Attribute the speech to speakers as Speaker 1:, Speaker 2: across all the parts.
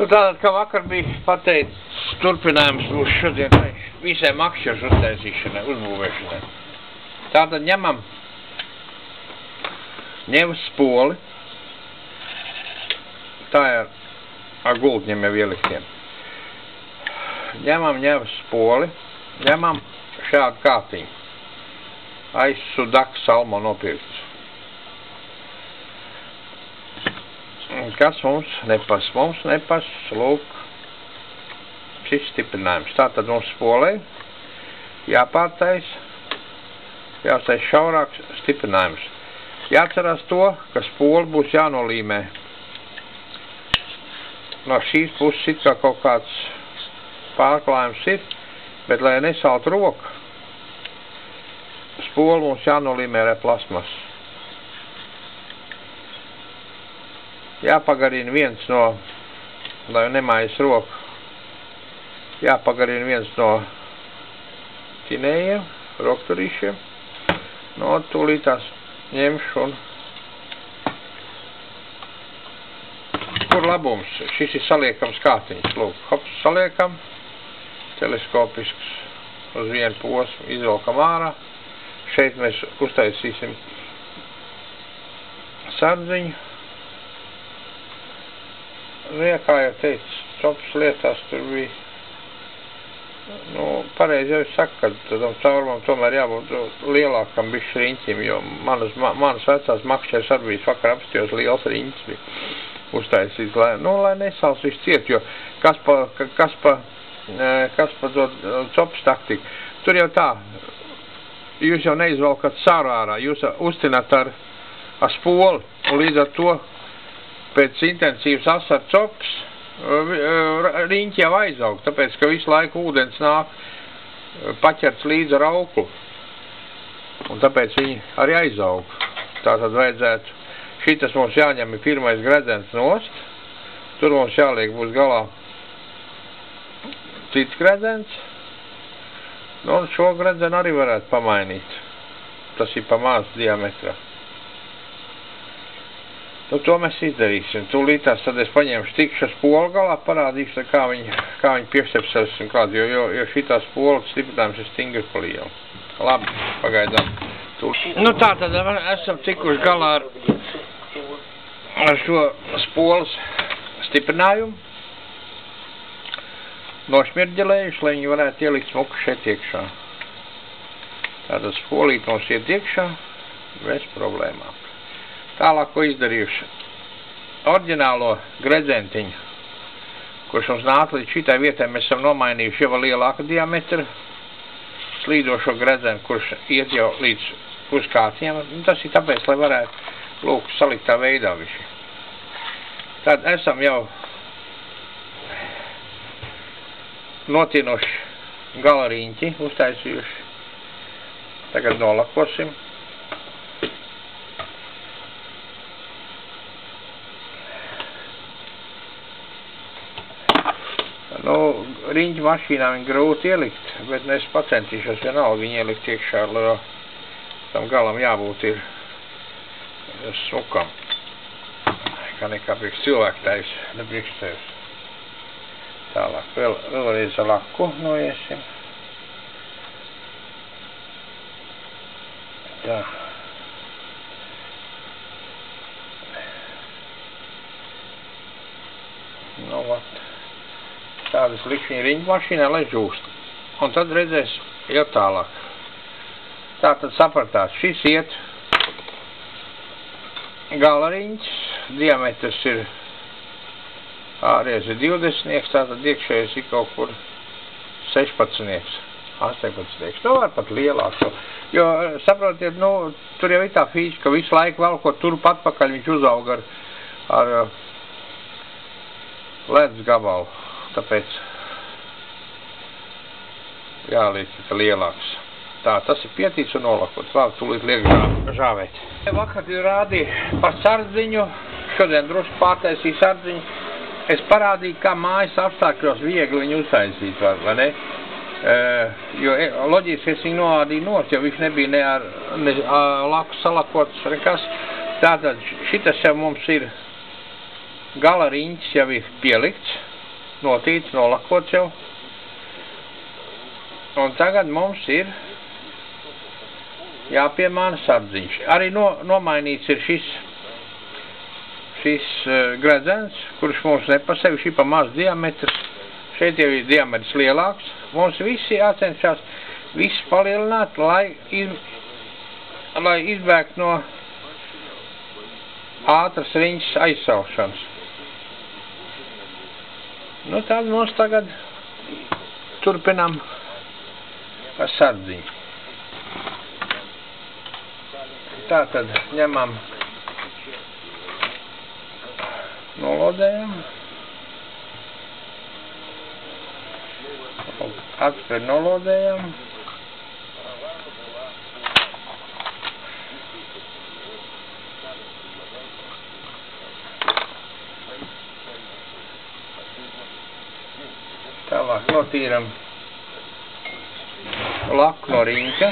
Speaker 1: Nu, tātad, kā vakar bija pateicis, turpinājums būs šodien visai makšķeru uztaisīšanai, uzbūvēšanai. Tātad ņemam ņevas spoli, tā ir ar gultņiem jau ieliktiem. Ņemam ņevas spoli, ņemam šādu kātiņu, aiz Sudaku salmo nopirkts. Kas mums nepas? Mums nepas, lūk, šis stiprinājums. Tātad mums spolē jāpārtais, jāstais šaurāks stiprinājums. Jāatcerās to, ka spoli būs jānolīmē. No šīs puses it kā kaut kāds pārklājums ir, bet lai nesalt roka, spoli mums jānolīmē ar plasmas. Jāpagarina viens no, lai nemājas roku, jāpagarina viens no tinējiem, rokturīšiem. No tūlītās ņemšu un kur labums? Šis ir saliekams kātiņš, lūk, hops, saliekam, teleskopisks uz vienu posmu, izvelkam ārā. Šeit mēs uztaisīsim sardziņu. Nu, ja kā jau teicu, copas lietās tur bija, nu, pareizi jau es saku, ka tam caurumam tomēr jābūt lielākam bišķi riņķim, jo manas vecās makšķers arī bija vakar apstījos liels riņķis bija uztaisīts, lai nesals viss ciet, jo kas pa to copas taktiku. Tur jau tā, jūs jau neizvalkat sāru ārā, jūs uztināt ar spoli, un līdz ar to pēc intensīvas asar copas riņķi jau aizaug, tāpēc, ka visu laiku ūdens nāk paķerts līdz ar auklu. Un tāpēc viņi arī aizaug. Tātad vajadzētu, šitas mums jāņem ir pirmais gredzens nost, tur mums jāliek būs galā cits gredzens, nu un šo gredzenu arī varētu pamainīt. Tas ir pa maz diametrā. Nu, to mēs izdarīsim. Tūlītās tad es paņemšu tikšu spolu galā, parādīšu, kā viņi piešķepsas un kādu, jo šitā spola stiprinājums ir stingri pa lielu. Labi, pagaidām. Nu tā tad esam tikuši galā ar šo spolas stiprinājumu. Nošmirģelējuši, lai viņi varētu ielikt smuku šeit iekšā. Tātad spolīt mums iet iekšā bez problēmām. Tālāk, ko izdarījuši? Oriģinālo gredzentiņu, kurš mums nāk līdz šitai vietai, mēs esam nomainījuši jau lielāka diametra slīdošo gredzenu, kurš iet jau līdz puskāciem. Tas ir tāpēc, lai varētu, lūk, saliktā veidā viši. Tad esam jau notienoši galariņķi uztaisījuši. Tagad nolakosim. Nu, riņķu mašīnā viņi grūti ielikt, bet es pacentīšos vienalga viņu ielikt iekšā, lai tam galam jābūt ir smukam. Kā nekā priekš cilvēku tais, ne priekš tevis. Tālāk, vēlreiz ar laku noiesim. Tā. Nu, vat. Tādas likšņi riņķu mašīnā, lai žūst. Un tad redzēs jau tālāk. Tātad sapratāt, šis iet gala riņķis, diametrs ir ārējais ir 20, tātad iekšējais ir kaut kur 16, 18. Nu, var pat lielāk. Jo, saprotiet, nu, tur jau ir tā fīzika, ka visu laiku valkot turp atpakaļ viņš uzaug ar ledus gabalu. Tāpēc jāliek, ka lielāks. Tā, tas ir pietīts un nolakots. Vēl tūlīt liek žāvēt. Vakar rādīju par sardziņu, šodien drusku pārtaisīju sardziņu. Es parādīju, kā mājas apstākļos viegli viņu uztaisīt, vai ne? Jo loģiski es viņu noādīju nost, jo viņš nebija ne ar laku salakots, nekas. Tātad šitas jau mums ir gala riņķis jau ir pielikts. notīts, nolakots jau. Un tagad mums ir jāpiemāna sardziņš. Arī nomainīts ir šis gredzens, kurš mums nepasēv, šī pa maz diametrs. Šeit jau ir diametrs lielāks. Mums visi jācenšas visu palielināt, lai izbēgt no ātras riņķis aizsaušanas. Nu, tad mums tagad turpinām ar sardziņu. Tātad ņemam, nolodējam, atpakaļ nolodējam, tālāk notīram laku no riņķa.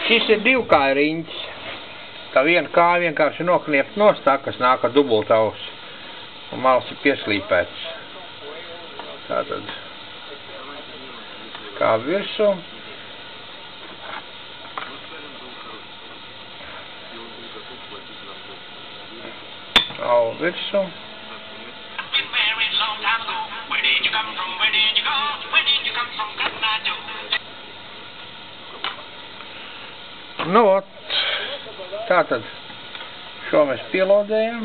Speaker 1: Šis ir divkāja riņķis. Tā viena kāja vienkārši nokniept nost tā, kas nāk ar dubultaus. Un malas ir pieslīpēts. Tātad kā virsū. Au virsū. Nu, tātad šo mēs pielodējam.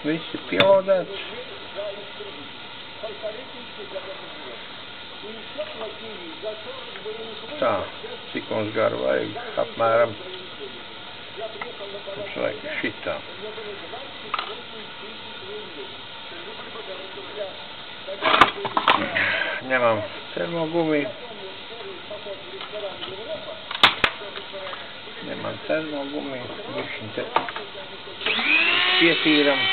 Speaker 1: Viss ir pielodēts. Tā, cik mums garu vajag apmēram. Mums vajag šitā. Ņemam termogumiju. Ņemam termogumiju, bišķiņ te pietīram.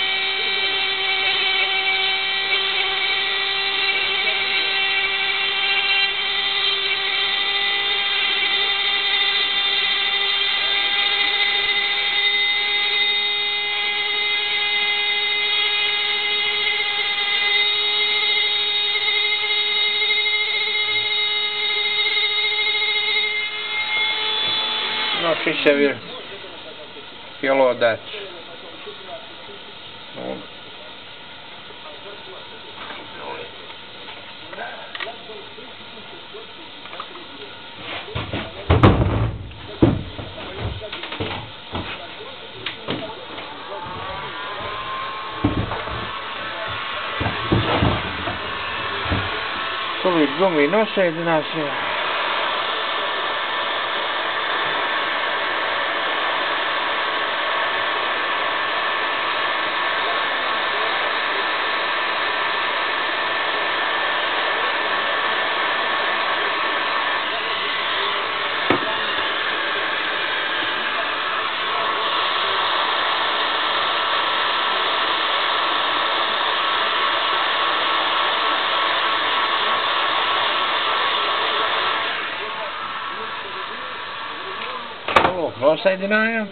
Speaker 1: No, šis jau ir pielodēts. Un tūlīt gumiju nosēdināsim. Nosaidinājām.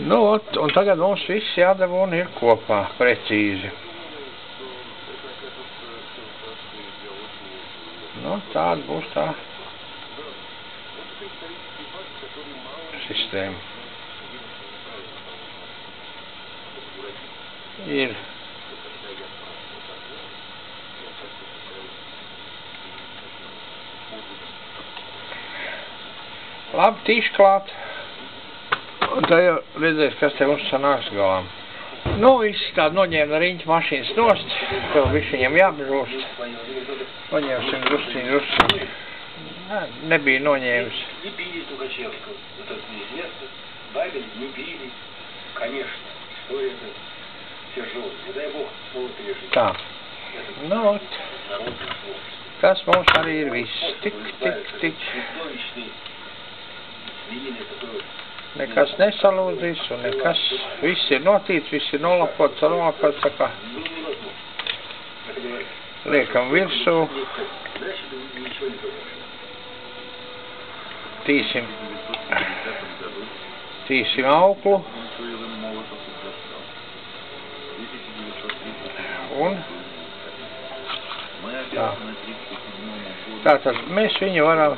Speaker 1: Nu, un tagad mums viss jādabūna ir kopā, precīzi. Nu, tāda būs tā sistēma. Ir labi, tīši klāt. Un tā jau redzēs, kas te mums sanāks galām. Nu, visi tādi noņēma riņķu mašīnas nost. Tev viss viņam jāapžūst. Noņēmsim drusciņu. Nebija noņēmis. Tā. Nu, tas mums arī ir viss. Tik. nekas nesalūzīs un nekas, viss ir notīts, viss ir nolakots, tā kā liekam virsū, tīsim auklu un tā. Tātad mēs viņu varam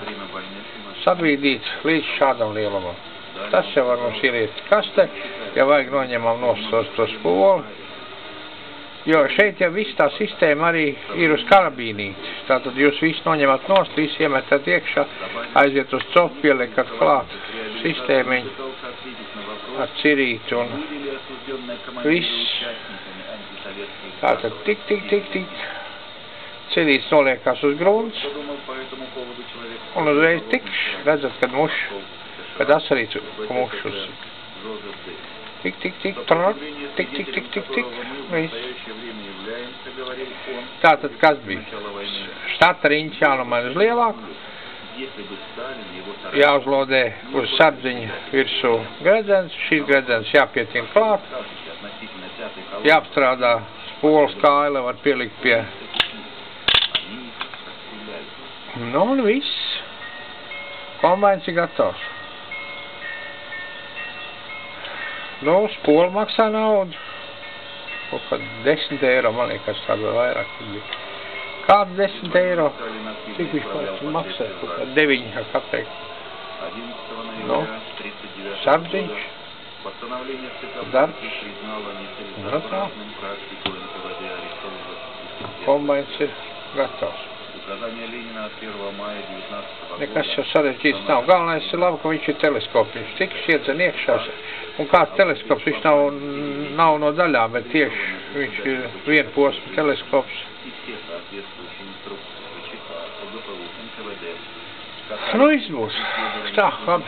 Speaker 1: sabīdīt līdz šādam lielumam. Tas jau var mums ieliet kastē, ja vajag noņemam nost to spolu, jo šeit jau viss tā sistēma arī ir uz karabīnītes. Tātad jūs visu noņemat nost, visu iemetat iekšā, aiziet uz copu, pieliekat klāt sistēmiņu ar cirīti un viss. Tātad tik. Cirīts noliekās uz grunts un uzreiz tikš, redzat, kad asarīts muš uz tik, viss. Tātad kas bija? Štata riņķi jānomaina uz lielāku, jāuzlodē uz sardziņa virsū gredzens, šīs gredzens jāpietina klāt, jāapstrādā spolas kāle, var pielikt pie. Nu un viss. Kombains ir gatavs. Nu, spola maksā naudu. Kaut kā 10 eiro, man liekas, tāda vēl vairāk. Kāds 10 eiro? Cik viņš maksā? Kaut kā 9 kapek. Nu, sardziņš. Darbs. Nu tā. Kombains ir gatavs. Nekas jau sarežģīts nav. Galvenais ir labi, ka viņš ir teleskops. Viņš tik iedzen iekšā. Un kāds teleskops, viņš nav no daļām, bet tieši viņš ir vienposma teleskops. Nu, viss būs. Tā, labi.